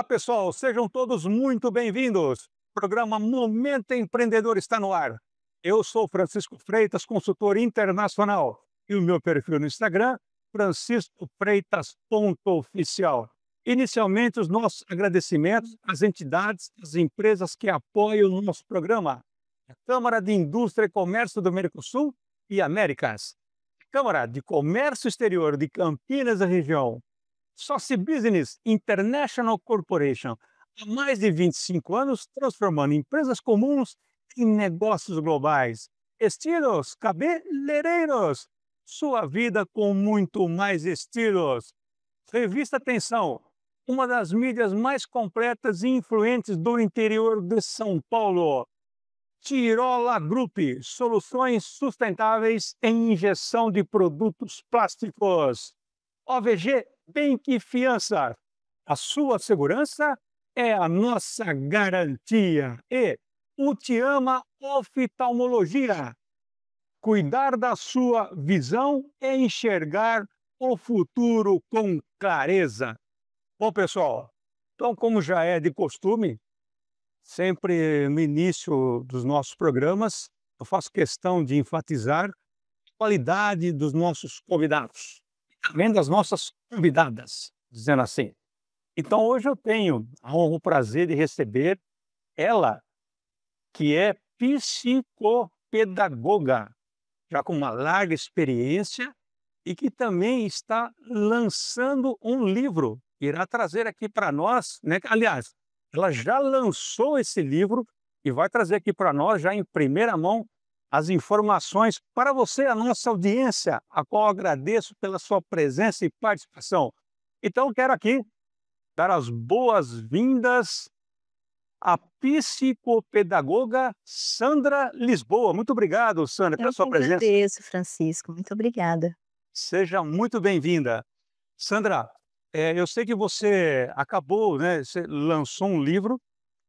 Pessoal, sejam todos muito bem-vindos. O programa Momento Empreendedor está no ar. Eu sou Francisco Freitas, consultor internacional, e o meu perfil no Instagram, franciscofreitas.oficial. Inicialmente, os nossos agradecimentos às entidades, às empresas que apoiam o nosso programa. A Câmara de Indústria e Comércio do Mercosul e Américas. Câmara de Comércio Exterior de Campinas e região. Soci Business International Corporation, há mais de 25 anos, transformando empresas comuns em negócios globais. Estilos cabeleireiros, sua vida com muito mais estilos. Revista Atenção, uma das mídias mais completas e influentes do interior de São Paulo. Tirola Group, soluções sustentáveis em injeção de produtos plásticos. OVG Bank Fiança, a sua segurança é a nossa garantia. E Utiama Oftalmologia, cuidar da sua visão é enxergar o futuro com clareza. Bom, pessoal, então, como já é de costume, sempre no início dos nossos programas, eu faço questão de enfatizar a qualidade dos nossos convidados, também das nossas convidadas, dizendo assim. Então, hoje eu tenho a honra, o prazer de receber ela, que é psicopedagoga, já com uma larga experiência e que também está lançando um livro. Irá trazer aqui para nós, né? Aliás, ela já lançou esse livro e vai trazer aqui para nós, já em primeira mão, as informações para você, a nossa audiência, a qual agradeço pela sua presença e participação. Então, quero aqui dar as boas-vindas à psicopedagoga Sandra Lisboa. Muito obrigado, Sandra, pela Eu que sua presença. agradeço, Francisco. Muito obrigada. Seja muito bem-vinda. Sandra, eu sei que você acabou, né, você lançou um livro,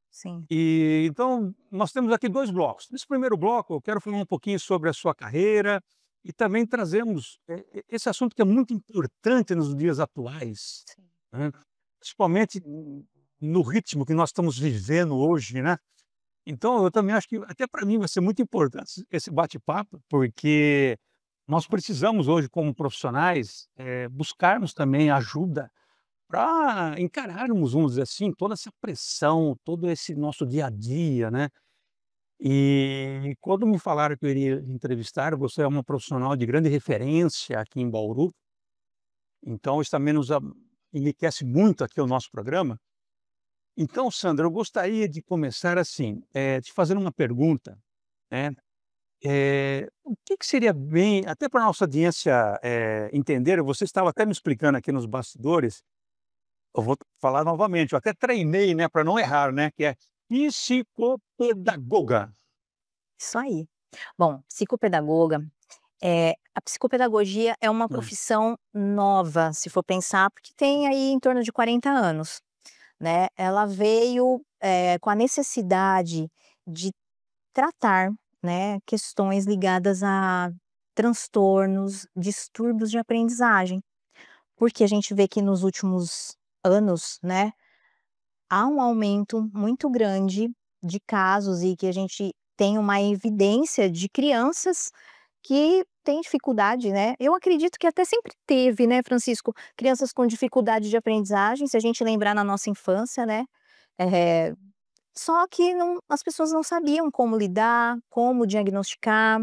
Sim. e então nós temos aqui 2 blocos. Nesse primeiro bloco, eu quero falar um pouquinho sobre a sua carreira e também trazemos, esse assunto que é muito importante nos dias atuais, Sim. né, principalmente no ritmo que nós estamos vivendo hoje, né. Então eu também acho que até para mim vai ser muito importante esse bate-papo, porque nós precisamos hoje como profissionais, buscarmos também ajuda para encararmos, vamos dizer assim, toda essa pressão, todo esse nosso dia a dia, né. E quando me falaram que eu iria entrevistar, você é uma profissional de grande referência aqui em Bauru, então isso também nos enriquece muito aqui o nosso programa. Então, Sandra, eu gostaria de começar assim, te fazendo uma pergunta, né. O que que seria bem até para a nossa audiência, entender, você estava até me explicando aqui nos bastidores, eu vou falar novamente, eu até treinei, né, para não errar, né, que é psicopedagoga. Isso aí. Bom, psicopedagoga, a psicopedagogia é uma Hã. profissão nova, se for pensar, porque tem aí em torno de 40 anos, né. Ela veio, com a necessidade de tratar, né, questões ligadas a transtornos, distúrbios de aprendizagem. Porque a gente vê que nos últimos anos, né, há um aumento muito grande de casos e que a gente tem uma evidência de crianças que têm dificuldade, né. Eu acredito que até sempre teve, né, Francisco, crianças com dificuldade de aprendizagem, se a gente lembrar na nossa infância, né, eh, só que não, as pessoas não sabiam como lidar, como diagnosticar,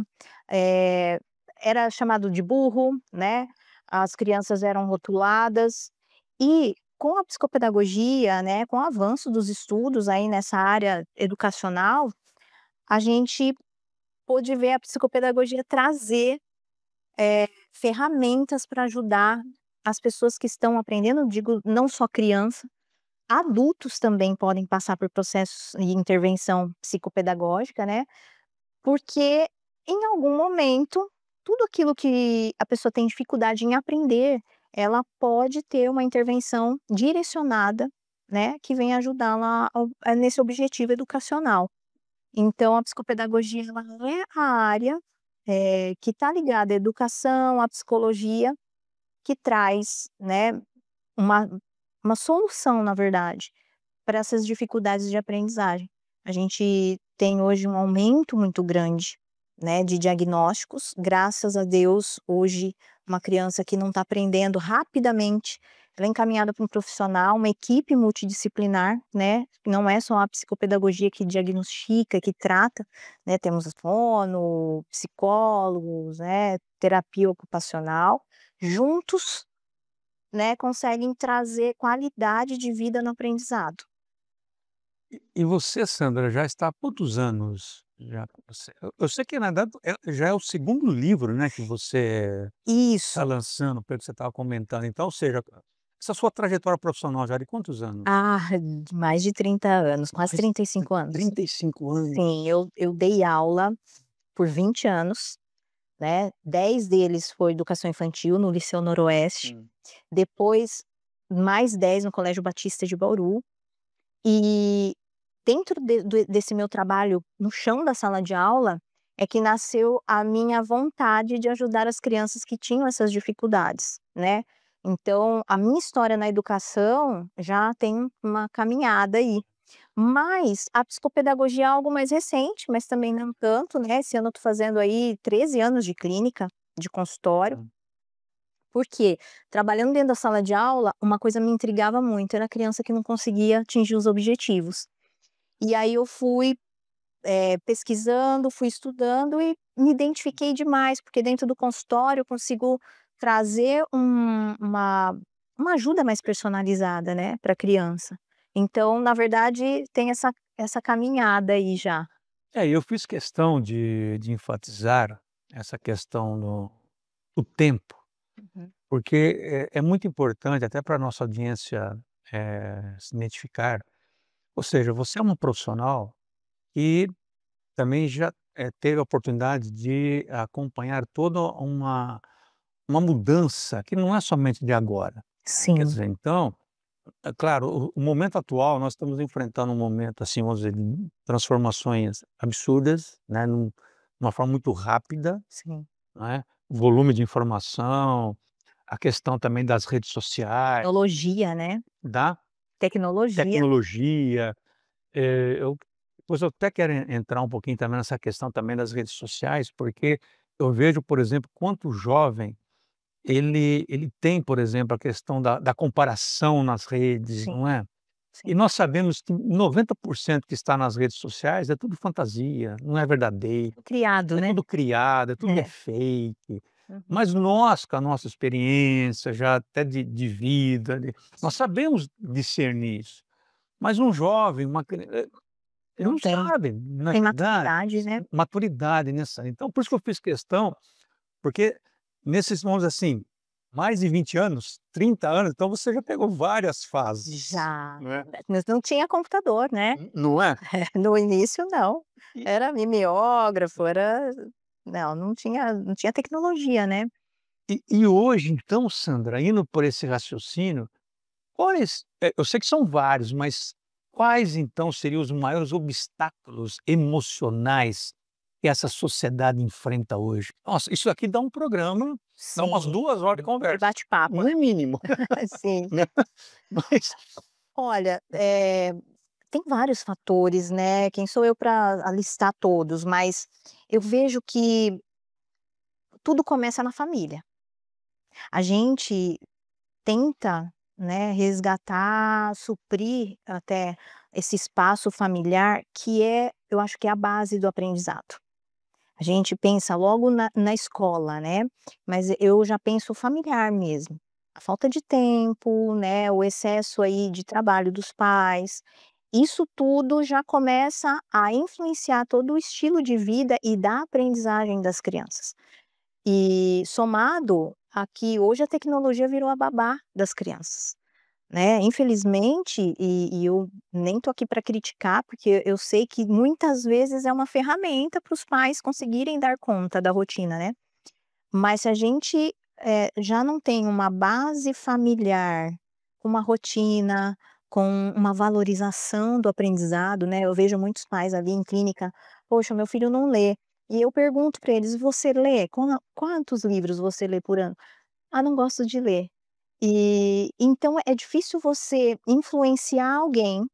eh, era chamado de burro, né, as crianças eram rotuladas, e com a psicopedagogia, né, com o avanço dos estudos aí nessa área educacional, a gente pôde ver a psicopedagogia trazer, ferramentas para ajudar as pessoas que estão aprendendo, digo, não só criança, adultos também podem passar por processos de intervenção psicopedagógica, né, porque em algum momento, tudo aquilo que a pessoa tem dificuldade em aprender, ela pode ter uma intervenção direcionada, né, que venha ajudá-la nesse objetivo educacional. Então a psicopedagogia ela é a área, que está ligada à educação, à psicologia, que traz, né, uma uma solução na verdade, para essas dificuldades de aprendizagem. A gente tem hoje um aumento muito grande, né, de diagnósticos. Graças a Deus, hoje, uma criança que não está aprendendo rapidamente, ela é encaminhada para um profissional, uma equipe multidisciplinar, né, não é só a psicopedagogia que diagnostica, que trata, né, temos fono, psicólogos, né, terapia ocupacional, juntos, né, conseguem trazer qualidade de vida no aprendizado. E você, Sandra, já está há quantos anos já que você eu sei que na verdade já é o segundo livro, né, que você está Isso. lançando, pelo que você estava comentando, então, ou seja, essa sua trajetória profissional já é de quantos anos? Ah, mais de 30 anos, quase Mais 35 anos. 35 anos. Sim, eu dei aula por 20 anos, né, 10 deles foi educação infantil no Liceu Noroeste, Hum. depois mais 10 no Colégio Batista de Bauru, e dentro desse meu trabalho no chão da sala de aula, é que nasceu a minha vontade de ajudar as crianças que tinham essas dificuldades, né. Então, a minha história na educação já tem uma caminhada aí. Mas a psicopedagogia é algo mais recente, mas também não tanto, né, esse ano eu tô fazendo aí 13 anos de clínica, de consultório. Hum. Por quê? Trabalhando dentro da sala de aula, uma coisa me intrigava muito, era a criança que não conseguia atingir os objetivos. E aí eu fui, pesquisando, fui estudando e me identifiquei demais, porque dentro do consultório eu consigo trazer uma ajuda mais personalizada, né, pra criança. Então, na verdade, tem essa caminhada aí já. É, eu fiz questão de enfatizar essa questão do tempo, Uhum. porque é muito importante até para a nossa audiência, se identificar, ou seja, você é uma profissional que também já, teve a oportunidade de acompanhar toda uma mudança que não é somente de agora, né, quer Sim, dizer, então, é claro, o momento atual nós estamos enfrentando um momento, assim, vamos dizer, de transformações absurdas, né, numa forma muito rápida, sim. né, volume de informação, a questão também das redes sociais, Tecnologia, né, da tecnologia. tecnologia, eu depois eu até quero entrar um pouquinho também nessa questão também das redes sociais, porque eu vejo, por exemplo, quanto o jovem ele tem, por exemplo, a questão da comparação nas redes, Sim, não é? E sim. nós sabemos que 90% que está nas redes sociais é tudo fantasia, não é verdadeiro, Criado, é né. tudo criado, é tudo que é É. fake. Uhum. Mas nós, com a nossa experiência já até de vida, nós sabemos discernir isso. Mas um jovem, uma cri Não não tem. sabe, não é Tem verdade? maturidade, né. Maturidade nessa então por isso que eu fiz questão, porque nesses vamos dizer assim, mais de 20 anos, 30 anos, então você já pegou várias fases, Já. não é? Mas não tinha computador, né. Não é? No início não. E Era mimeógrafo, era não tinha tecnologia, né. e hoje então, Sandra, indo por esse raciocínio, quais eu sei que são vários, mas quais então seriam os maiores obstáculos emocionais que essa sociedade enfrenta hoje? Nossa, isso aqui dá um programa, dá umas Sim, 2 horas de de conversa, bate-papo, no mínimo, né. Sim. né. Mas Olha, tem vários fatores, né, quem sou eu para listar todos, mas eu vejo que tudo começa na família. A gente tenta, né, resgatar, suprir até esse espaço familiar que eu acho que é a base do aprendizado. A gente pensa logo na escola, né, mas eu já penso familiar mesmo. A falta de tempo, né, o excesso aí de trabalho dos pais, isso tudo já começa a influenciar todo o estilo de vida e da aprendizagem das crianças. E somado a que hoje a tecnologia virou a babá das crianças, né, infelizmente, e eu nem tô aqui para criticar, porque eu sei que muitas vezes é uma ferramenta para os pais conseguirem dar conta da rotina, né. Mas se a gente, já não tem uma base familiar, uma rotina, com uma valorização do aprendizado, né, eu vejo muitos pais ali em clínica: "Poxa, meu filho não lê", e eu pergunto para eles: "Você lê? Quantos livros você lê por ano?". "Ah, não gosto de ler". E então é difícil você influenciar alguém,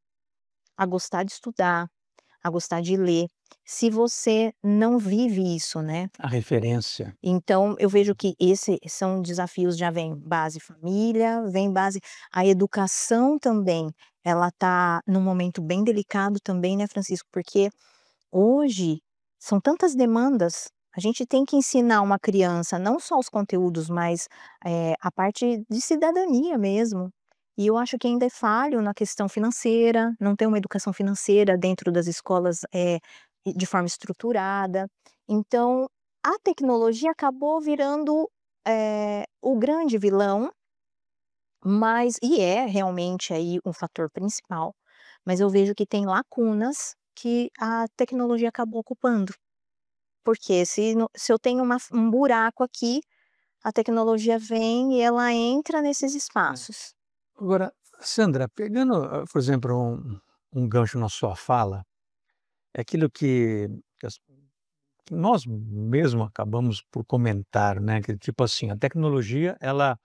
a gostar de estudar, a gostar de ler, se você não vive isso, né. A referência. Então eu vejo que esse são desafios, já vem base família, vem base a educação também, ela tá num momento bem delicado também, né, Francisco, porque hoje são tantas demandas, a gente tem que ensinar uma criança não só os conteúdos, mas, a parte de cidadania mesmo. E eu acho que ainda é falho na questão financeira, não tem uma educação financeira dentro das escolas, de forma estruturada. Então, a tecnologia acabou virando, o grande vilão, mas e é realmente aí um fator principal, mas eu vejo que tem lacunas que a tecnologia acabou ocupando. Porque se eu tenho um buraco aqui, a tecnologia vem e ela entra nesses espaços. Agora, Sandra, pegando, por exemplo, um gancho na sua fala, é aquilo que nós mesmo acabamos por comentar, né, que tipo assim, a tecnologia ela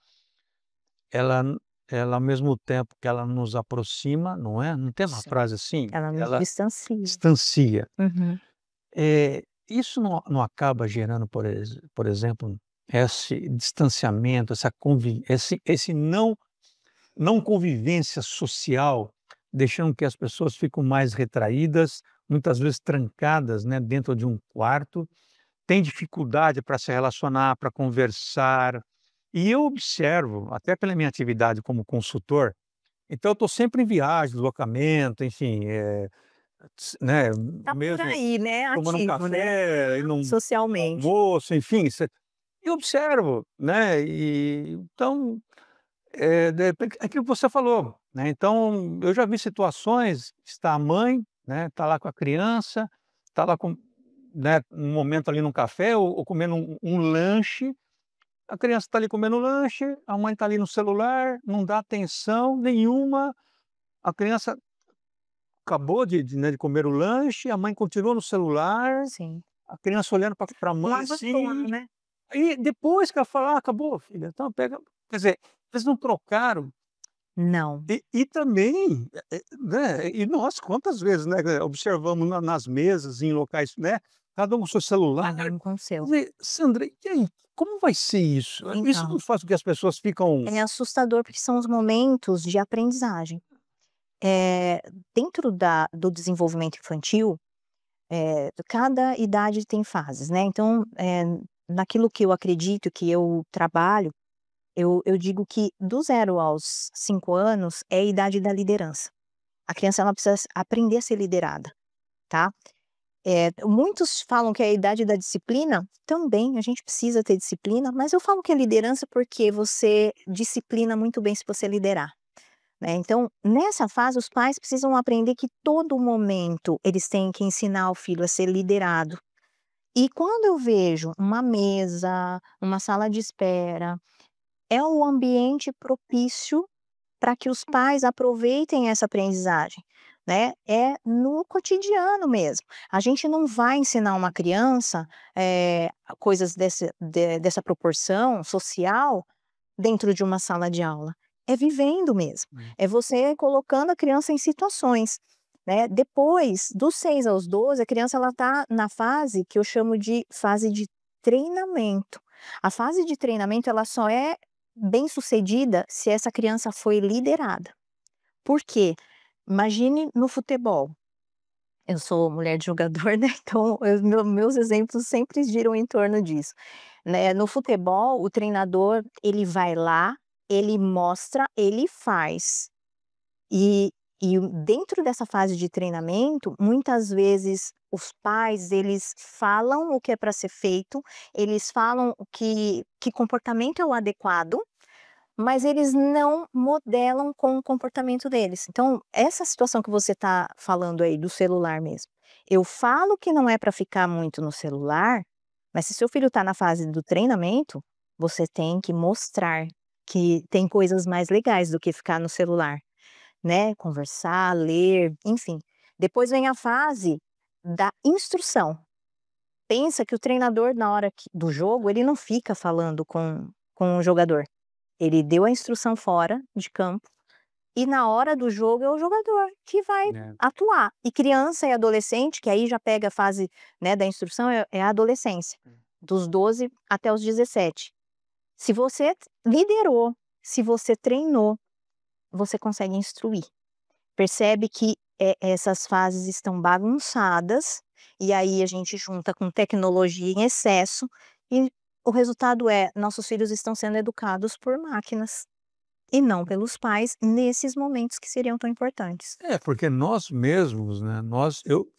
ela ao mesmo tempo que ela nos aproxima, não é, não tem uma Sim. frase assim? Ela nos Ela distancia. distancia. Uhum. Isso não acaba gerando, por exemplo, esse distanciamento, esse não convivência social, deixando que as pessoas ficam mais retraídas, muitas vezes trancadas, né, dentro de um quarto, têm dificuldade para se relacionar, para conversar. E eu observo, até pela minha atividade como consultor, então eu estou sempre em viagem, deslocamento, enfim, né, Tá por mesmo aí, né, tomando um ativo, né, café, indo num socialmente. almoço, enfim, eu observo, né, e então, de repente, é aquilo que você falou, né, então eu já vi situações, está a mãe, né, está lá com a criança, está lá com, né, um momento ali num café ou comendo um lanche, a criança está ali comendo o lanche, a mãe está ali no celular, não dá atenção nenhuma, a criança acabou né, de comer o lanche, a mãe continua no celular, Sim. a criança olhando para a Não mãe abandona, assim, né. e depois que ela fala: "Ah, acabou filha, então pega", quer dizer, eles não trocaram. Não, E também, né, e nós quantas vezes, né, observamos nas mesas, em locais, né, cada um com seu celular. cada um com o Quer seu. dizer, Sandra, e aí, como vai ser isso? Isso Então, não faz com que as pessoas ficam. é assustador, porque são os momentos de aprendizagem. Eh, Dentro do desenvolvimento infantil, cada idade tem fases, né, então, naquilo que eu acredito, que eu trabalho, eu digo que do 0 aos 5 anos é a idade da liderança. A criança ela precisa aprender a ser liderada, tá. Muitos falam que é a idade da disciplina, também a gente precisa ter disciplina, mas eu falo que é liderança, porque você disciplina muito bem se você liderar, né. Então, nessa fase, os pais precisam aprender que todo momento eles têm que ensinar o filho a ser liderado. E quando eu vejo uma mesa, uma sala de espera, é o ambiente propício para que os pais aproveitem essa aprendizagem, né, é no cotidiano mesmo. A gente não vai ensinar uma criança, coisas dessa proporção social dentro de uma sala de aula, é vivendo mesmo, é você colocando a criança em situações, né. Depois, dos 6 aos 12, a criança ela tá na fase que eu chamo de fase de treinamento. A fase de treinamento ela só é bem-sucedida se essa criança foi liderada. Por quê? Imagine no futebol, eu sou mulher de jogador, né, então meus exemplos sempre giram em torno disso, né. No futebol, o treinador, ele vai lá, ele mostra, ele faz. Dentro dessa fase de treinamento, muitas vezes os pais, eles falam o que é para ser feito, eles falam o que comportamento é o adequado, mas eles não modelam com o comportamento deles. Então, essa situação que você está falando aí do celular mesmo, eu falo que não é para ficar muito no celular, mas se seu filho está na fase do treinamento, você tem que mostrar que tem coisas mais legais do que ficar no celular, né, conversar, ler, enfim. Depois vem a fase da instrução. Pensa que o treinador, na hora do jogo, ele não fica falando com o jogador. Ele deu a instrução fora de campo, E na hora do jogo é o jogador que vai É. atuar. E criança e adolescente, que aí já pega a fase, né, da instrução, é a adolescência, dos 12 até os 17. Se você liderou, se você treinou, você consegue instruir. Percebe que, essas fases estão bagunçadas, e aí a gente junta com tecnologia em excesso, e o resultado é: nossos filhos estão sendo educados por máquinas, e não pelos pais, nesses momentos que seriam tão importantes. É, porque nós mesmos, né,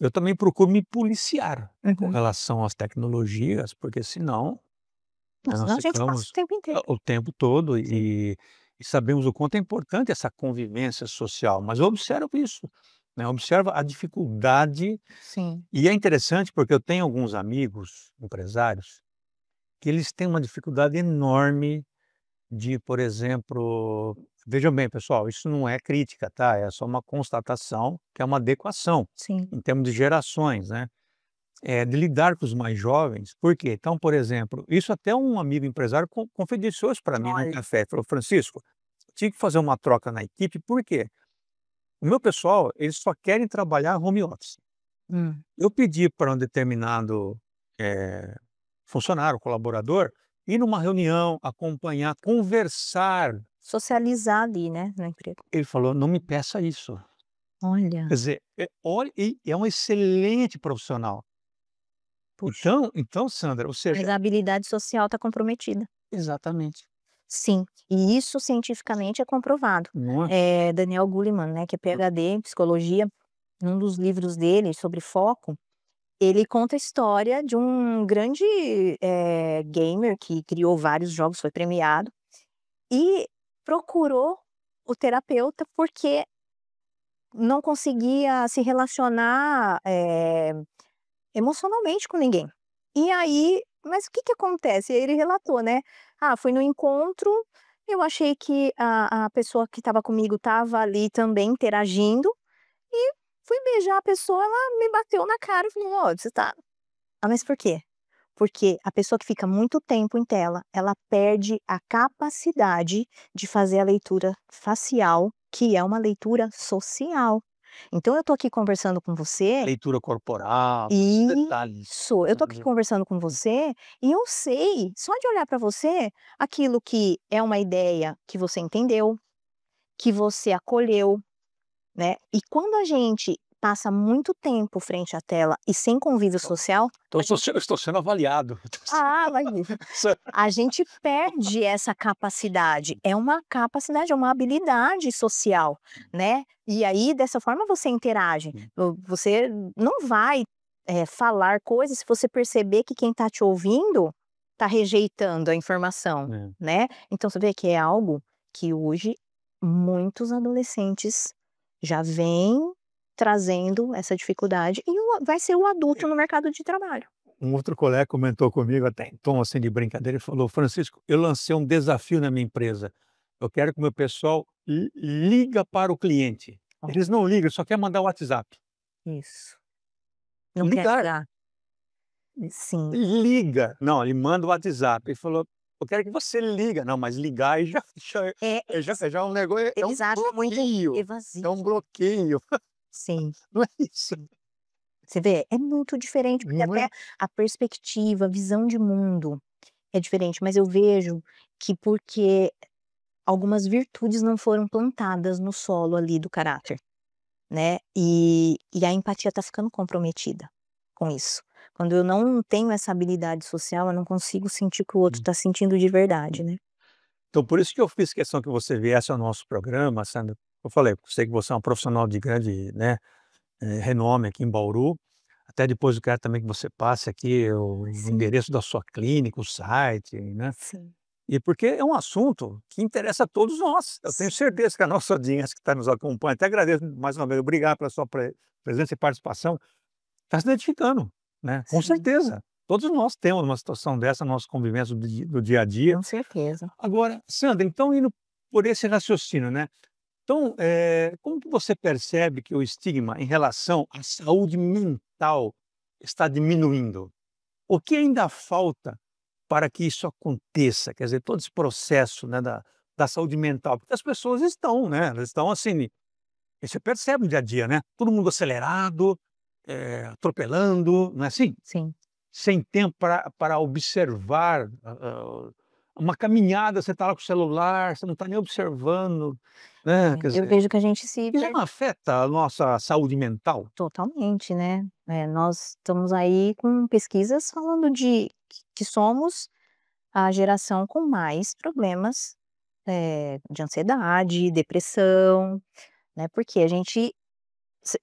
eu também procuro me policiar com Uhum. relação às tecnologias, porque senão, né, nós Senão a gente passa o ficamos tempo inteiro. o tempo todo Sim. e sabemos o quanto é importante essa convivência social, mas eu observo isso, né, eu observo a dificuldade Sim. e é interessante porque eu tenho alguns amigos empresários que eles têm uma dificuldade enorme de, por exemplo, vejam bem pessoal, isso não é crítica, tá, é só uma constatação que é uma adequação, Sim. em termos de gerações, né, de lidar com os mais jovens, por quê? Então, por exemplo, isso até um amigo empresário confidenciou isso para mim num Olha. café, falou: "Francisco, tive que fazer uma troca na equipe, por quê? O meu pessoal, eles só querem trabalhar home office. Hum. Eu pedi para um determinado, funcionário, colaborador, ir numa reunião, acompanhar, conversar. Socializar ali, né, no emprego. Ele falou: "Não me peça isso". Quer Olha, dizer, olha, e é um excelente profissional. puxa, Então Sandra, ou mas seja a habilidade social está comprometida. exatamente, Sim, e isso cientificamente é comprovado. não é? Daniel Goleman, né, que é PhD em psicologia, num dos livros dele sobre foco, ele conta a história de um grande, gamer que criou vários jogos, foi premiado, e procurou o terapeuta porque não conseguia se relacionar, emocionalmente com ninguém. E aí, mas o que que acontece? Ele relatou, né: "Ah, fui no encontro, eu achei que a pessoa que estava comigo estava ali também interagindo, e fui beijar a pessoa, ela me bateu na cara e falou: 'Ó, você tá'". "Ah, mas por quê?". Porque a pessoa que fica muito tempo em tela, ela perde a capacidade de fazer a leitura facial, que é uma leitura social. Então eu tô aqui conversando com você. Leitura corporal, todos os detalhes. Isso, eu tô aqui Uhum. conversando com você, e eu sei, só de olhar para você, aquilo que é uma ideia que você entendeu, que você acolheu, né. E quando a gente passa muito tempo frente à tela e sem convívio Então social, então a gente eu estou sendo avaliado. imagina, a gente perde essa capacidade, é uma capacidade, é uma habilidade social, né. E aí dessa forma você interage, você não vai, falar coisas se você perceber que quem está te ouvindo está rejeitando a informação, É. né. Então você vê que é algo que hoje muitos adolescentes já vêm trazendo essa dificuldade e vai ser o adulto no mercado de trabalho. Um outro colega comentou comigo, até em tom, assim, de brincadeira, ele falou: "Francisco, eu lancei um desafio na minha empresa. Eu quero que o meu pessoal liga para o cliente. Ó, Eles não ligam, só quer mandar o WhatsApp. isso. Não quer Ligar, ligar. Sim. liga. Não, ele manda o WhatsApp". Ele falou: "Eu quero que você liga". Não, mas ligar aí É, já é um negócio, é um eles acham muito bloqueio, evasivo. é um bloqueio, Sim, não é isso? sim. Você vê, é muito diferente, porque Não é? até a perspectiva, a visão de mundo é diferente, mas eu vejo que porque algumas virtudes não foram plantadas no solo ali do caráter, né, e a empatia tá ficando comprometida com isso. Quando eu não tenho essa habilidade social, eu não consigo sentir o que o outro tá sentindo de verdade, né. Então, por isso que eu fiz questão que você viesse ao nosso programa, Sandra. Eu falei, eu sei que você é um profissional de grande, né, renome aqui em Bauru. Até depois eu quero também que você passe aqui o Sim, endereço da sua clínica, o site, né. sim, E porque é um assunto que interessa a todos nós. Eu tenho sim, certeza que a nossa audiência que está nos acompanhando, até agradeço mais uma vez, obrigado pela sua presença e participação, está se identificando, né, com sim, certeza. Todos nós temos uma situação dessa na nossa convivência do dia a dia. com certeza. Agora, Sandra, então indo por esse raciocínio, né, então, como que você percebe que o estigma em relação à saúde mental está diminuindo? O que ainda falta para que isso aconteça? Quer dizer, todo esse processo, né, da saúde mental? Porque as pessoas estão, né, elas estão assim, e você percebe no dia a dia, né, todo mundo acelerado, atropelando, não é assim? Sim. Sem tempo para observar, uma caminhada, você está lá com o celular, você não está nem observando, né, quer Eu dizer, vejo que a gente se isso per não afeta a nossa saúde mental? totalmente, né. Nós estamos aí com pesquisas falando de que somos a geração com mais problemas, de ansiedade, depressão, né, porque a gente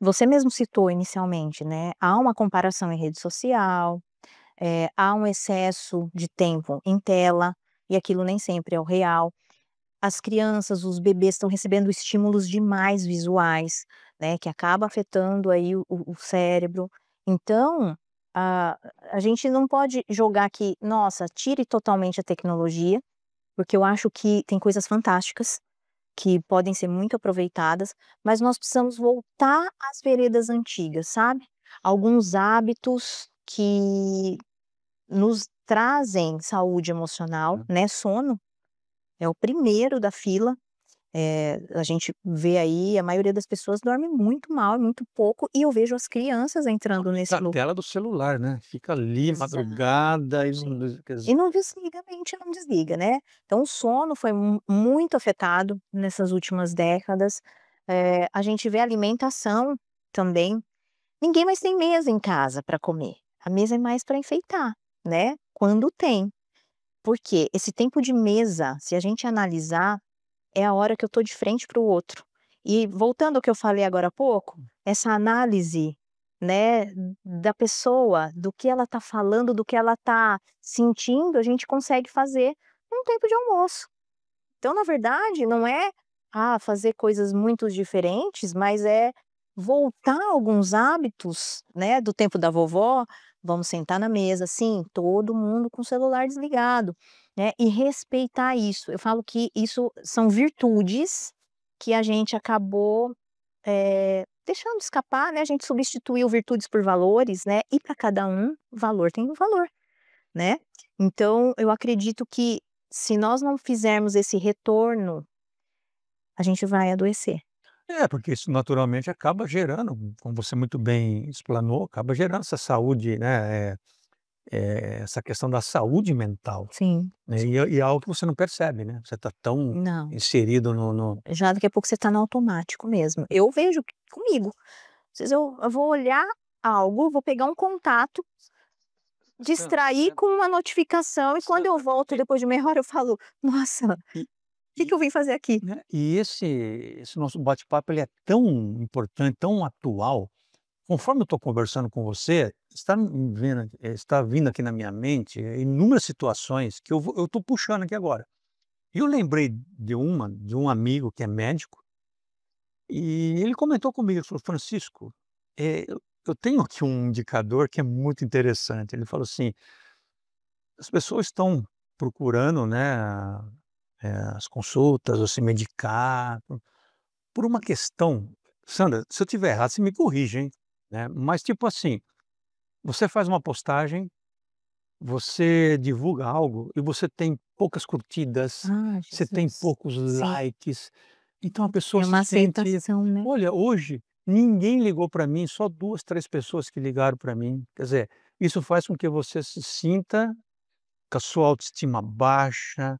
você mesmo citou inicialmente, né, há uma comparação em rede social, há um excesso de tempo em tela, e aquilo nem sempre é o real. As crianças, os bebês estão recebendo estímulos demais visuais, né, que acaba afetando aí o cérebro. Então, a a gente não pode jogar que: "Nossa, tire totalmente a tecnologia", porque eu acho que tem coisas fantásticas, que podem ser muito aproveitadas, mas nós precisamos voltar às veredas antigas, sabe. Alguns hábitos que nos trazem saúde emocional, Hum. né, sono é o primeiro da fila. A gente vê aí, a maioria das pessoas dorme muito mal e muito pouco, e eu vejo as crianças entrando nesse Da tela do celular, né, fica ali exato, madrugada e gente. não quer E dizer, não desliga a mente, não desliga, né. Então o sono foi muito afetado nessas últimas décadas. A gente vê a alimentação também. Ninguém mais tem mesa em casa para comer, a mesa é mais para enfeitar, né, quando tem. Porque esse tempo de mesa, se a gente analisar, é a hora que eu estou de frente para o outro. E voltando ao que eu falei agora há pouco, essa análise, né, da pessoa, do que ela está falando, do que ela está sentindo, a gente consegue fazer num tempo de almoço. Então, na verdade, não é, fazer coisas muito diferentes, mas é voltar a alguns hábitos, né, do tempo da vovó, vamos sentar na mesa, sim, todo mundo com o celular desligado, né, e respeitar isso. Eu falo que isso são virtudes que a gente acabou, deixando escapar, né, a gente substituiu virtudes por valores, né, e para cada um, valor tem um valor. Né. Então eu acredito que se nós não fizermos esse retorno, a gente vai adoecer. porque isso naturalmente acaba gerando, como você muito bem explanou, acaba gerando essa saúde, né, essa questão da saúde mental, Sim, né, e é algo que você não percebe, né, você está tão não, inserido no já daqui a pouco você está no automático mesmo. Eu vejo comigo, às vezes eu vou olhar algo, vou pegar um contato, Sandra, distrair com uma notificação e quando eu volto depois de meia hora eu falo: "Nossa, o e que que e eu vim fazer aqui?". né, e esse nosso bate-papo ele é tão importante, tão atual, conforme eu estou conversando com você, está vindo aqui na minha mente inúmeras situações que eu estou puxando aqui agora. E eu lembrei de um amigo que é médico, e ele comentou comigo, ele falou: "Francisco, eu tenho aqui um indicador que é muito interessante", ele falou assim: "As pessoas estão procurando, né, as consultas ou se medicar por uma questão", Sandra, se eu estiver errado, você me corrige, hein, né, mas tipo assim, você faz uma postagem, você divulga algo e você tem poucas curtidas, Ah, você tem Jesus. poucos Sim, likes, então a pessoa é se uma sente: aceitação, né. "Olha, hoje ninguém ligou para mim, só 2, 3 pessoas que ligaram para mim". Quer dizer, isso faz com que você se sinta com a sua autoestima baixa,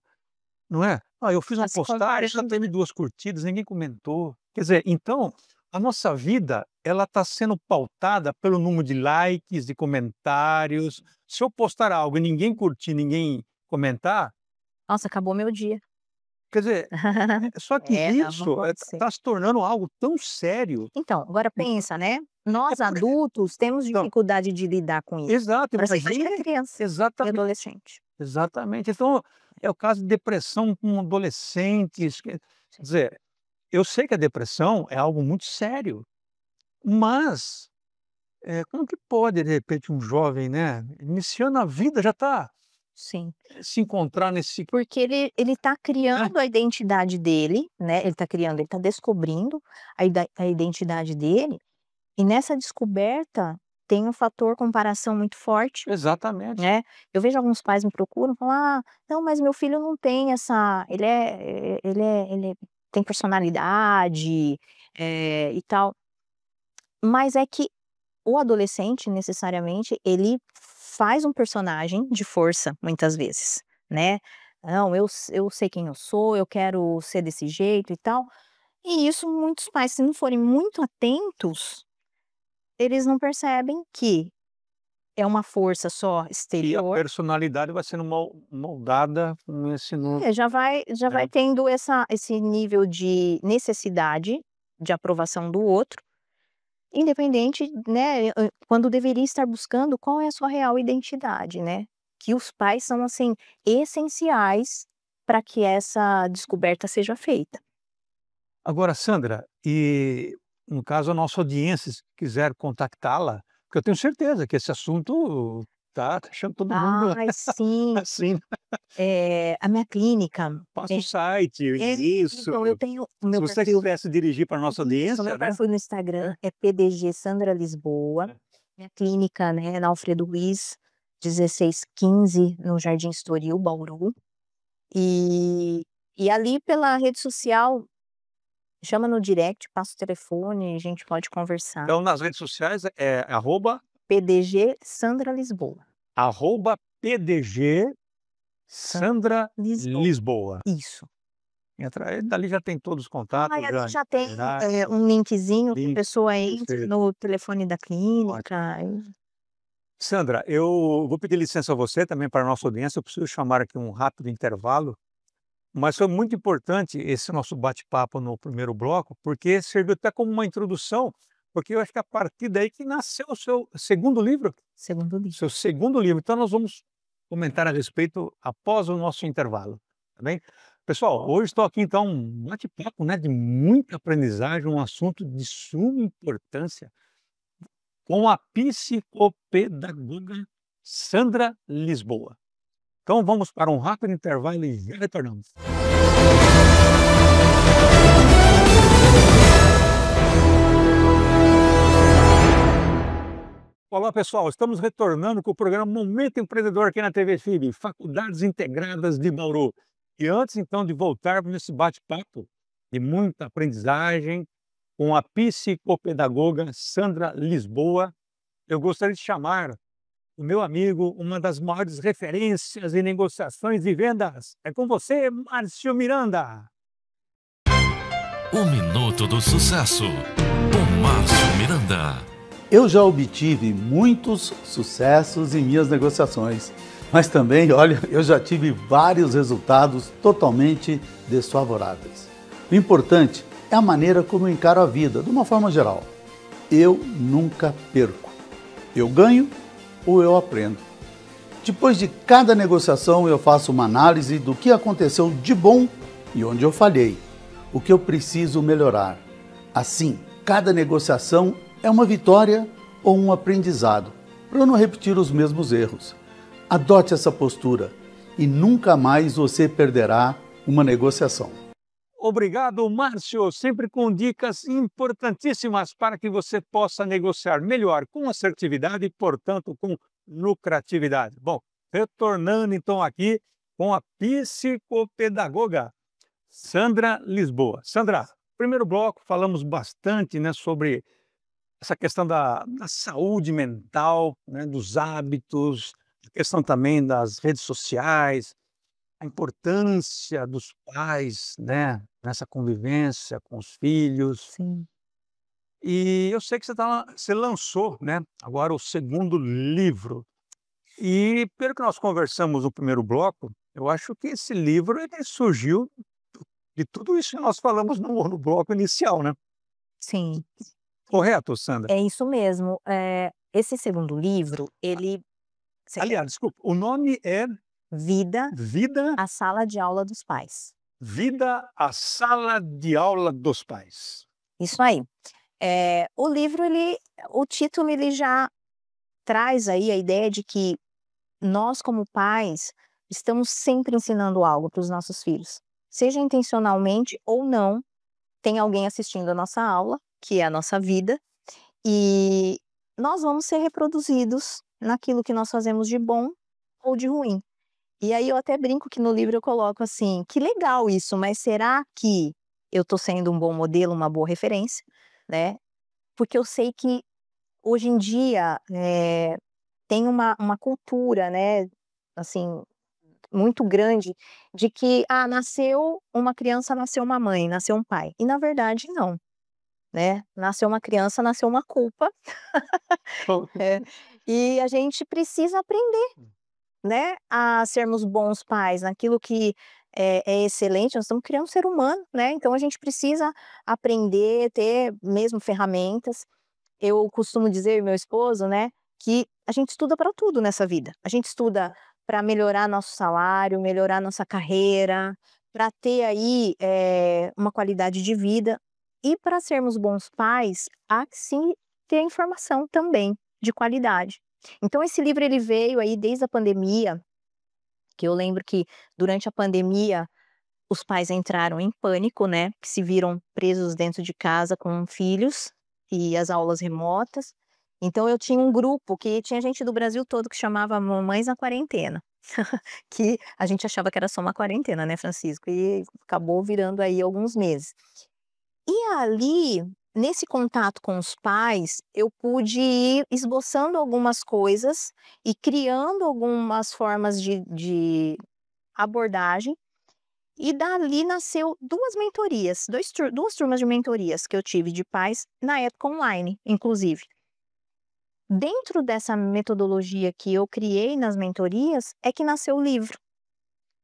não é? "Ah, eu fiz Tá uma se postagem, só comparando. teve 2 curtidas, ninguém comentou". Quer dizer, então, a nossa vida, ela está sendo pautada pelo número de likes, de comentários. Se eu postar algo e ninguém curtir, ninguém comentar, Nossa, acabou meu dia. quer dizer, só que Não isso, pode ser. está se tornando algo tão sério. Então, agora E pensa, né, é nós por adultos temos então, dificuldade de lidar com isso. exato, Agora você imagina imagine criança e exatamente, adolescente. exatamente. Então, é o caso de depressão com adolescentes, quer Sim. dizer, eu sei que a depressão é algo muito sério, mas, como que pode, de repente, um jovem, né, iniciando a vida, já está Sim, se encontrar nesse porque ele tá né, criando a identidade dele, né, ele tá descobrindo a identidade dele, e nessa descoberta, tem um fator comparação muito forte, Exatamente. né. Eu vejo alguns pais me procuram, falam: "Ah, não, mas meu filho não tem essa ele tem personalidade, e tal". Mas é que o adolescente, necessariamente, ele faz um personagem de força, muitas vezes, né. "Não, eu sei quem eu sou, eu quero ser desse jeito e tal". E isso muitos pais, se não forem muito atentos, eles não percebem que é uma força só E a exterior. personalidade vai sendo moldada nesse novo, Já vai né. tendo esse nível de necessidade de aprovação do outro, independente, né, quando deveria estar buscando qual é a sua real identidade, né. Que os pais são, assim, essenciais para que essa descoberta seja feita. Agora, Sandra, e no caso a nossa audiência, se quiser contactá-la, porque eu tenho certeza que esse assunto tá deixando todo mundo Ai, sim, assim, a minha clínica, passa é o site, isso. então eu tenho o Se meu você perfil. quisesse dirigir para a nossa Isso, audiência, meu né. perfil no Instagram é PDG Sandra Lisboa, É. minha clínica, né, na Alfredo Luiz, 1615, no Jardim Estoril, Bauru. E ali pela rede social, chama no direct, passa o telefone, a gente pode conversar. Então nas redes sociais é PDG Sandra Lisboa. @PDG Sandra Sandra Lisboa. Lisboa. Isso. Entra aí, dali já tem todos os Ai, contatos, ali já já tem, endereço, um linkzinho que a link, pessoa entra perfeito, no telefone da ótimo. clínica. Sandra, eu vou pedir licença a você também para a nossa audiência, eu preciso chamar aqui um rápido intervalo, mas foi muito importante esse nosso bate-papo no primeiro bloco, porque serviu até como uma introdução, porque eu acho que a partir daí que nasceu o seu segundo livro, Segundo livro. seu segundo livro, então nós vamos comentar a respeito após o nosso intervalo, tá bem? Pessoal, hoje estou aqui então um bate-papo, né, de muita aprendizagem, um assunto de suma importância, com a psicopedagoga Sandra Lisboa. Então vamos para um rápido intervalo e já retornamos. Olá pessoal, estamos retornando com o programa Momento Empreendedor aqui na TV FIB, Faculdades Integradas de Bauru. E antes então de voltarmos nesse bate-papo de muita aprendizagem com a psicopedagoga Sandra Lisboa, eu gostaria de chamar o meu amigo, uma das maiores referências em negociações e vendas. É com você, Márcio Miranda. O Minuto do Sucesso, com Márcio Miranda. Eu já obtive muitos sucessos em minhas negociações, mas também, olha, eu já tive vários resultados totalmente desfavoráveis. O importante é a maneira como eu encaro a vida, de uma forma geral. Eu nunca perco. Eu ganho ou eu aprendo. Depois de cada negociação, eu faço uma análise do que aconteceu de bom e onde eu falhei, o que eu preciso melhorar. Assim, cada negociação é uma vitória ou um aprendizado, para eu não repetir os mesmos erros. Adote essa postura e nunca mais você perderá uma negociação. Obrigado, Márcio, sempre com dicas importantíssimas para que você possa negociar melhor com assertividade e, portanto, com lucratividade. Bom, retornando então aqui com a psicopedagoga Sandra Lisboa. Sandra, no primeiro bloco falamos bastante, né, sobre essa questão da saúde mental, né, dos hábitos, a questão também das redes sociais, a importância dos pais, né, nessa convivência com os filhos. Sim. E eu sei que você lançou, né, agora o segundo livro. E pelo que nós conversamos no primeiro bloco, eu acho que esse livro ele surgiu de tudo isso que nós falamos no bloco inicial, né? Sim, Correto, Sandra? é isso mesmo. Esse segundo livro, ele você quer Aliás, desculpa, o nome é Vida, Vida, a sala de aula dos pais. Vida, a sala de aula dos pais. Isso aí. O livro o título ele já traz aí a ideia de que nós como pais estamos sempre ensinando algo para os nossos filhos. Seja intencionalmente ou não, tem alguém assistindo a nossa aula, que é a nossa vida, e nós vamos ser reproduzidos naquilo que nós fazemos de bom ou de ruim. E aí eu até brinco que no livro eu coloco assim: que legal isso, mas será que eu estou sendo um bom modelo, uma boa referência, né? Porque eu sei que hoje em dia tem uma cultura, né, assim, muito grande de que nasceu uma criança, nasceu uma mãe, nasceu um pai. E na verdade não, né? Nasceu uma criança, nasceu uma culpa. É, e a gente precisa aprender, né, a sermos bons pais naquilo que é excelente. Nós estamos criando um ser humano, né? Então a gente precisa aprender, ter mesmo ferramentas. Eu costumo dizer, meu esposo, né, que a gente estuda para tudo nessa vida. A gente estuda para melhorar nosso salário, melhorar nossa carreira, para ter aí uma qualidade de vida. E para sermos bons pais, há que sim ter informação também de qualidade. Então esse livro ele veio aí desde a pandemia, que eu lembro que durante a pandemia os pais entraram em pânico, né, que se viram presos dentro de casa com filhos e as aulas remotas. Então eu tinha um grupo que tinha gente do Brasil todo que chamava Mamães na Quarentena, que a gente achava que era só uma quarentena, né, Francisco, e acabou virando aí alguns meses. E ali, nesse contato com os pais, eu pude ir esboçando algumas coisas e criando algumas formas de abordagem, e dali nasceu 2 mentorias, 2 turmas de mentorias que eu tive de pais, na época online, inclusive. Dentro dessa metodologia que eu criei nas mentorias, é que nasceu o livro.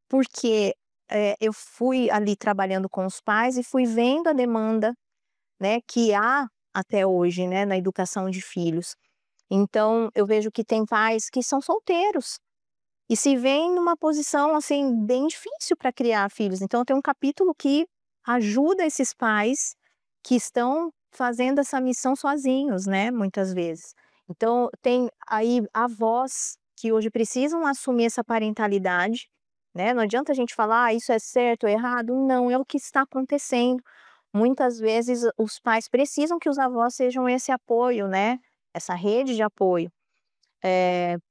Porque, eu fui ali trabalhando com os pais e fui vendo a demanda, né, que há até hoje, né, na educação de filhos. Então eu vejo que tem pais que são solteiros e se veem numa posição, assim, bem difícil para criar filhos. Então tem um capítulo que ajuda esses pais que estão fazendo essa missão sozinhos, né, muitas vezes. Então tem aí avós que hoje precisam assumir essa parentalidade, né, não adianta a gente falar: "Ah, isso é certo ou errado", não, é o que está acontecendo. Muitas vezes os pais precisam que os avós sejam esse apoio, né, essa rede de apoio.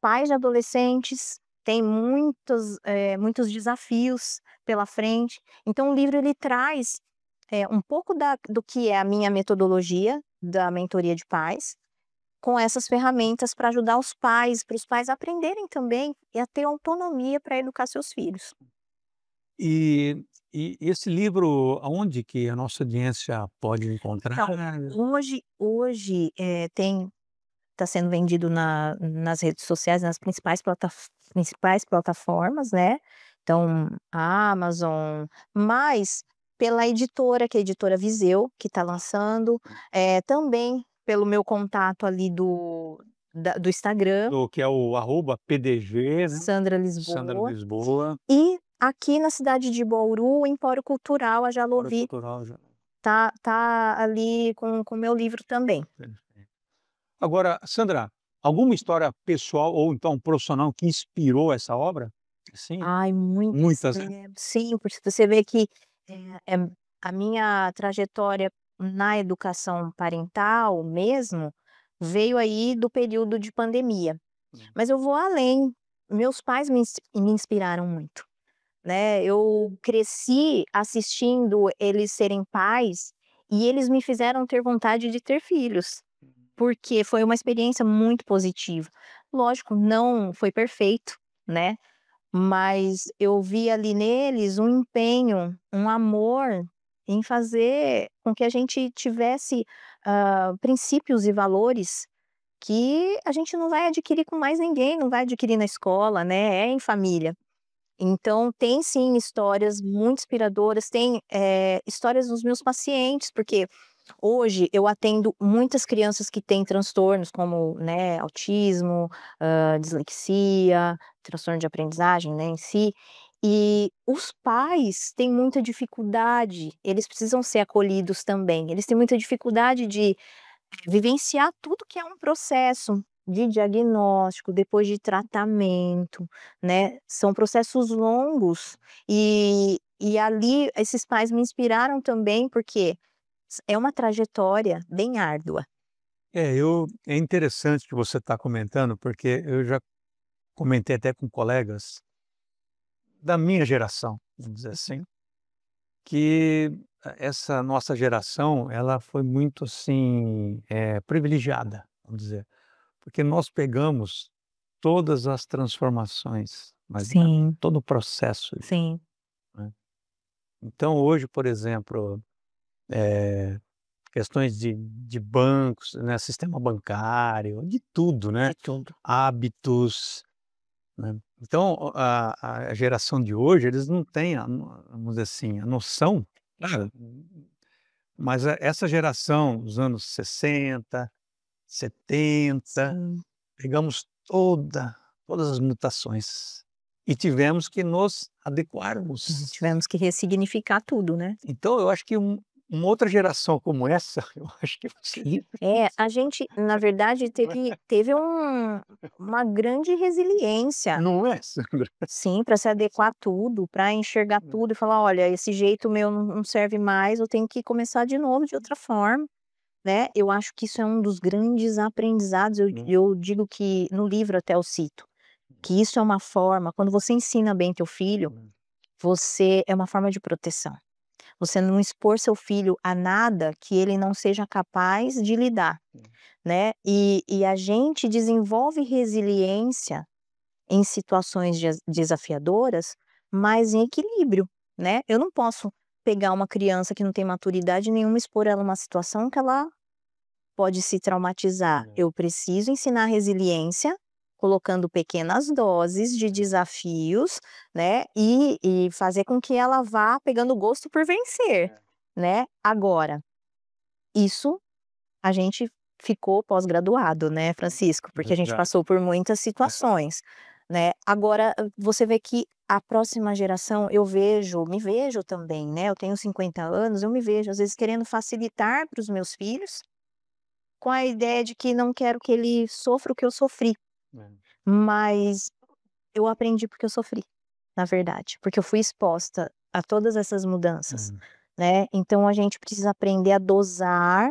Pais de adolescentes têm muitos desafios pela frente. Então o livro ele traz, um pouco do que é a minha metodologia da mentoria de pais, com essas ferramentas para ajudar os pais, para os pais aprenderem também e a ter autonomia para educar seus filhos. E esse livro, aonde que a nossa audiência pode encontrar? Então, hoje, está sendo vendido nas redes sociais, nas principais plataformas, né, então a Amazon, mas pela editora, que é a editora Viseu, que está lançando, também pelo meu contato ali do Instagram, Do que é o @PDG, né, Sandra Sandra Lisboa, Lisboa, e aqui na cidade de Bauru, o Empório Cultural, a Fórum Jalovi, Cultural já. tá ali com o meu livro também. Agora, Sandra, alguma história pessoal ou então profissional que inspirou essa obra? Sim, Ai, muitas, muitas, né? sim, porque você vê que, a minha trajetória na educação parental mesmo, veio aí do período de pandemia. Mas eu vou além, meus pais me inspiraram muito, né, eu cresci assistindo eles serem pais, e eles me fizeram ter vontade de ter filhos, porque foi uma experiência muito positiva. Lógico, não foi perfeito, né, mas eu vi ali neles um empenho, um amor em fazer com que a gente tivesse, princípios e valores que a gente não vai adquirir com mais ninguém, não vai adquirir na escola, né, é em família. Então tem sim histórias muito inspiradoras, tem, histórias dos meus pacientes, porque hoje eu atendo muitas crianças que têm transtornos como, né, autismo, dislexia, transtorno de aprendizagem, né, em si, e os pais têm muita dificuldade, eles precisam ser acolhidos também, eles têm muita dificuldade de vivenciar tudo que é um processo de diagnóstico, depois de tratamento, né, são processos longos, e ali esses pais me inspiraram também, porque é uma trajetória bem árdua, É interessante que você está comentando, porque eu já comentei até com colegas da minha geração, vamos dizer assim, que essa nossa geração, ela foi muito assim, privilegiada, vamos dizer, porque nós pegamos todas as transformações, mas Sim, todo o processo, sim, né. Então hoje, por exemplo, questões de bancos, né, sistema bancário, de tudo, né, de tudo. hábitos, né. Então a geração de hoje, eles não têm vamos dizer assim, a noção, claro, mas essa geração dos anos 60, 70, Sim, pegamos todas as mutações e tivemos que nos adequarmos. tivemos que ressignificar tudo, né. Então eu acho que uma outra geração como essa, eu acho que seria É, a difícil, gente, na verdade, teve uma grande resiliência, não é, Sandra? sim, para se adequar a tudo, para enxergar tudo e falar: "Olha, esse jeito meu não serve mais, eu tenho que começar de novo de outra forma", né. Eu acho que isso é um dos grandes aprendizados, Né. eu digo que no livro até eu cito, que isso é uma forma quando você ensina bem teu filho, você é uma forma de proteção. Você não expor seu filho a nada que ele não seja capaz de lidar, né. E a gente desenvolve resiliência em situações desafiadoras, mas em equilíbrio, né. Eu não posso pegar uma criança que não tem maturidade nenhuma e expor ela a uma situação que ela pode se traumatizar. Eu preciso ensinar resiliência, colocando pequenas doses de desafios, né, e fazer com que ela vá pegando gosto por vencer, né. Agora, isso a gente ficou pós-graduado, né, Francisco, porque a gente Verdade. passou por muitas situações, né. Agora, você vê que a próxima geração me vejo também, né, eu tenho 50 anos, eu me vejo às vezes querendo facilitar para os meus filhos, com a ideia de que não quero que ele sofra o que eu sofri, É. mas eu aprendi porque eu sofri, na verdade, porque eu fui exposta a todas essas mudanças, Hum. né. Então a gente precisa aprender a dosar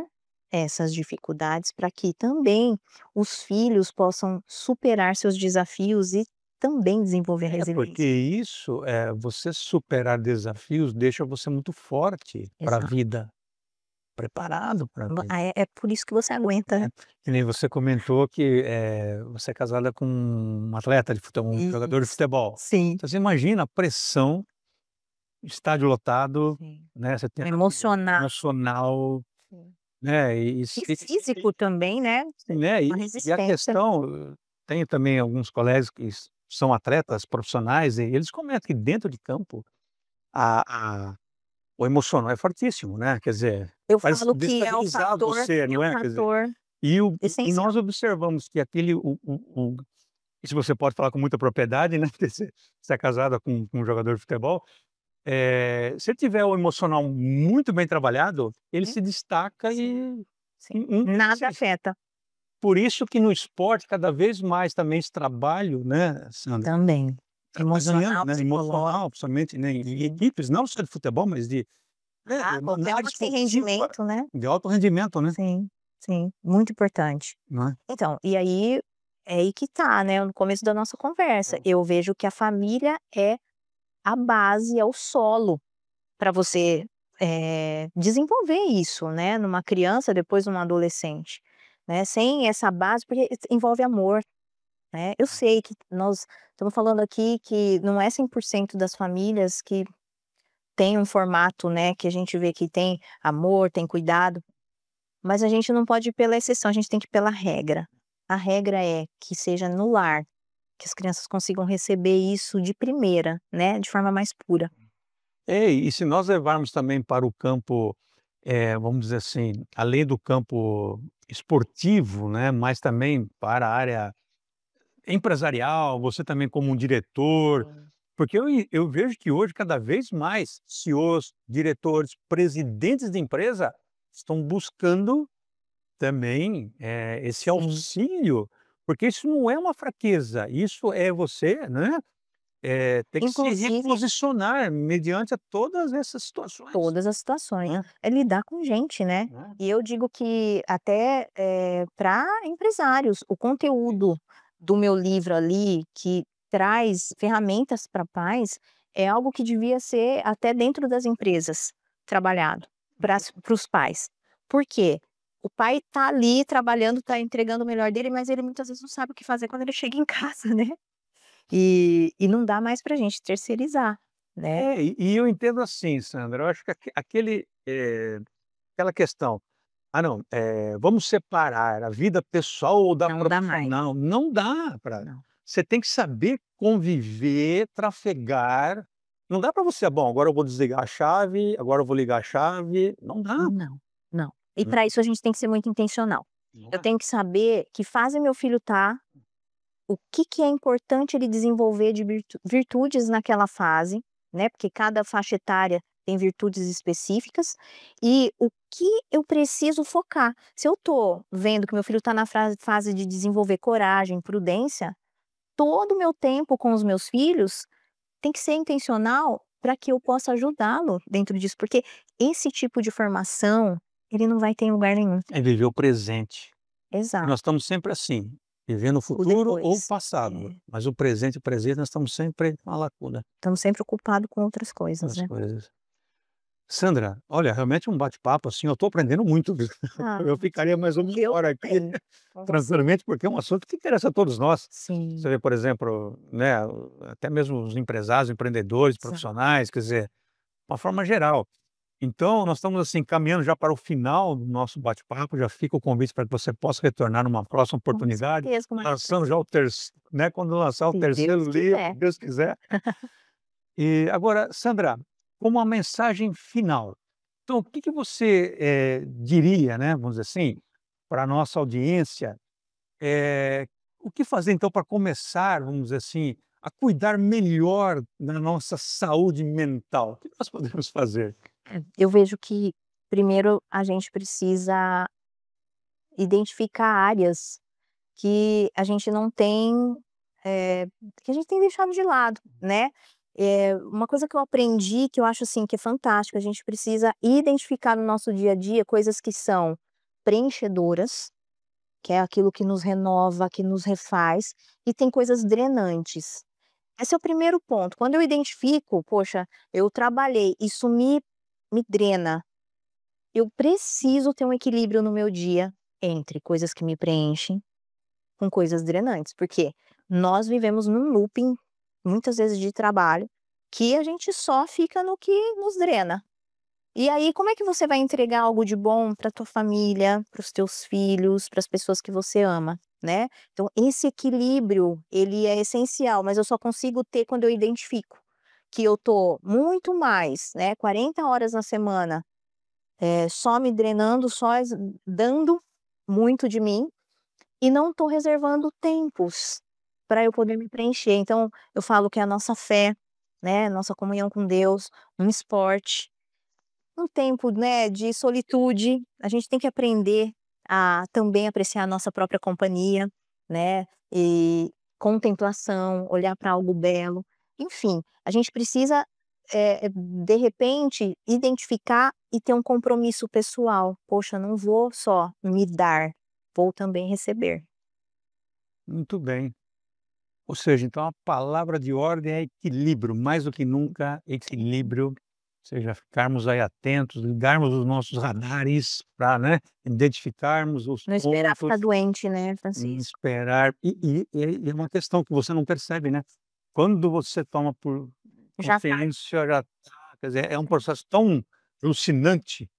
essas dificuldades para que também os filhos possam superar seus desafios e também desenvolver É, porque resiliência. isso, você superar desafios deixa você muito forte para a Exato. vida, preparado para a vida. É por isso que você aguenta, né. Que nem você comentou que, você é casada com um atleta de futebol, um jogador de Isso. futebol. Sim, Então você imagina a pressão, estádio lotado, sim. né, você tem O emocional. emocional, Sim. né, E físico também, né, né, uma e a resistência. questão, tenho também alguns colegas que são atletas profissionais e eles comentam que dentro de campo a o emocional é fortíssimo, né, quer dizer, Eu parece falo que destabilizar você, é não o é, quer dizer, fator e essencial. nós observamos que aquele e se você pode falar com muita propriedade, né, porque você é casada com um jogador de futebol, se ele tiver o emocional muito bem trabalhado, ele Hum, se destaca sim, e sim. Nada afeta. por isso que no esporte cada vez mais também esse trabalho, né, Sandra, Também. tá ganhando, Emocional, né, psicológico. emocional, principalmente, né, em Sim. equipes, não só de futebol, mas Ah, na qualquer área uma que tem esportiva, rendimento, né. de alto rendimento, né, Sim, sim, muito importante. não é? Então, e aí, é aí que tá, né, no começo da nossa conversa, eu vejo que a família é a base, é o solo para você, desenvolver isso, né, numa criança, depois num adolescente, né. Sem essa base porque envolve amor. Né, eu sei que nós estamos falando aqui que não é 100% das famílias que tem um formato, né, que a gente vê que tem amor, tem cuidado, mas a gente não pode ir pela exceção, a gente tem que ir pela regra. A regra é que seja no lar, que as crianças consigam receber isso de primeira, né, de forma mais pura. E se nós levarmos também para o campo, vamos dizer assim, além do campo esportivo, né, mas também para a área empresarial, você também como um diretor, Sim. porque eu vejo que hoje cada vez mais CEOs, diretores, presidentes de empresa estão buscando também, esse Sim, auxílio, porque isso não é uma fraqueza, isso é você, né, tem que se Inclusive reposicionar mediante a todas essas situações, todas as situações. né, É lidar com gente, né. né. E eu digo que até, para empresários, o conteúdo do meu livro ali, que traz ferramentas para pais, é algo que devia ser até dentro das empresas trabalhado, para os pais. Por quê? O pai tá ali trabalhando, tá entregando o melhor dele, mas ele muitas vezes não sabe o que fazer quando ele chega em casa, né. E não dá mais pra gente terceirizar, né. E eu entendo assim, Sandra, eu acho que aquela questão: "Ah não, vamos separar a vida pessoal ou da Não dá mais, profissional", não dá para. não. Você tem que saber conviver, trafegar, não dá para você: "Bom, agora eu vou desligar a chave, agora eu vou ligar a chave", não dá. Não, não. E Hum, para isso a gente tem que ser muito intencional. não Eu é? tenho que saber que fase meu filho tá, o que que é importante ele desenvolver de virtudes naquela fase, né, porque cada faixa etária tem virtudes específicas, e o que eu preciso focar. Se eu tô vendo que meu filho tá na fase de desenvolver coragem, prudência, todo o meu tempo com os meus filhos tem que ser intencional para que eu possa ajudá-lo dentro disso, porque esse tipo de formação, ele não vai ter em lugar nenhum. É viver o presente. E Exato. nós estamos sempre assim, vivendo o O futuro ou o depois. passado, É, mas o presente nós estamos sempre com uma lacuna estamos sempre ocupados com outras coisas, das né. coisas. Sandra, olha, realmente um bate-papo, assim, eu estou aprendendo muito, viu. Ah, Eu ficaria mais uma eu hora aqui também, com você. tranquilamente, porque é um assunto que interessa a todos nós. Você Sim, vê, por exemplo, né, até mesmo os empresários, empreendedores, exato. profissionais, quer dizer, uma forma geral. Então, nós estamos, assim, caminhando já para o final do nosso bate-papo, já fica o convite para que você possa retornar numa próxima Com oportunidade, certeza, com mais lançando já prazer, o né, quando lançar o se terceiro Deus livro, quiser. se Deus quiser. E agora, Sandra, como uma mensagem final, então o que que você, diria, né, vamos dizer assim, para a nossa audiência, o que fazer então para começar, vamos dizer assim, a cuidar melhor da nossa saúde mental? O que nós podemos fazer? Eu vejo que primeiro a gente precisa identificar áreas que a gente não tem, eh, que a gente tem deixado de lado, né. Uma coisa que eu aprendi, que eu acho, assim, que é fantástico, a gente precisa identificar no nosso dia a dia coisas que são preenchedoras, que é aquilo que nos renova, que nos refaz, e tem coisas drenantes. Esse é o primeiro ponto. Quando eu identifico: "Poxa, eu trabalhei, isso me drena", eu preciso ter um equilíbrio no meu dia entre coisas que me preenchem com coisas drenantes, porque nós vivemos num looping, muitas vezes de trabalho, que a gente só fica no que nos drena. E aí, como é que você vai entregar algo de bom para tua família, para os teus filhos, para as pessoas que você ama, né? Então, esse equilíbrio, ele é essencial, mas eu só consigo ter quando eu identifico que eu tô muito mais, né, 40 horas na semana, só me drenando, só dando muito de mim, e não estou reservando tempos para eu poder me preencher. Então, eu falo que é a nossa fé, né, nossa comunhão com Deus, um esporte, um tempo, né, de solitude. A gente tem que aprender a também apreciar a nossa própria companhia, né, e contemplação, olhar para algo belo. Enfim, a gente precisa, de repente, identificar e ter um compromisso pessoal. "Poxa, não vou só me dar, vou também receber". Muito bem. Ou seja, então a palavra de ordem é equilíbrio, mais do que nunca equilíbrio, ou seja, ficarmos aí atentos, ligarmos os nossos radares para, né, identificarmos os Não esperar ficar pontos, doente, né, não Francisco. esperar e é uma questão que você não percebe, né, quando você toma por Já tá. consciência já tá, quer dizer, é um processo tão alucinante,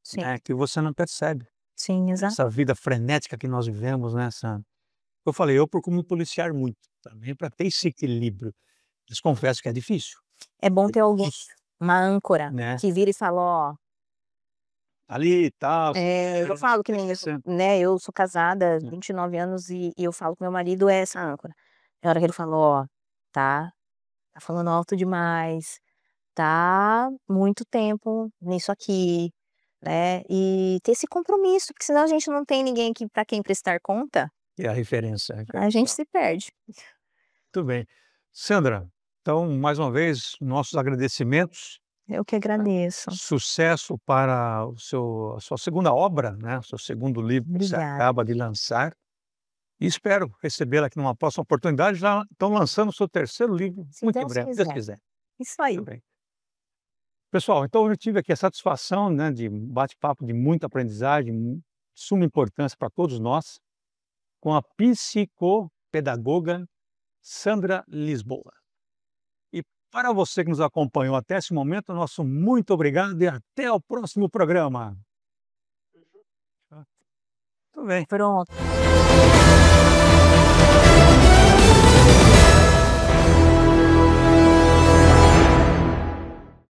Sim, né, que você não percebe. sim, exato. Essa vida frenética que nós vivemos, né, essa eu falei, eu procuro me policiar muito, também para ter esse equilíbrio, mas confesso que é difícil, É bom é ter alguém, difícil, uma âncora, né, que vira e fala: "Ó". ali e tal, Eu falo que nem eu, você né, eu sou casada, 29 anos, e eu falo que meu marido é essa âncora. Na hora que ele falou: "Ó, tá tá falando alto demais, tá muito tempo nisso aqui", né, e ter esse compromisso, porque senão a gente não tem ninguém que para quem prestar conta, é a a gente referência. se perde. Muito bem. Sandra, Então, mais uma vez, nossos agradecimentos. Eu que agradeço. Sucesso para a sua segunda obra, né? O seu segundo livro que você Obrigada. acaba de lançar. E espero recebê-la aqui numa próxima oportunidade. Já estão lançando o seu terceiro livro, Se muito em Deus breve, se Deus quiser. quiser. Isso aí. Muito bem. Pessoal, então eu tive aqui a satisfação, né, de um bate-papo de muita aprendizagem, de suma importância para todos nós, com a psicopedagoga Sandra Lisboa. E para você que nos acompanhou até esse momento, nosso muito obrigado e até o próximo programa. Tudo bem. Pronto.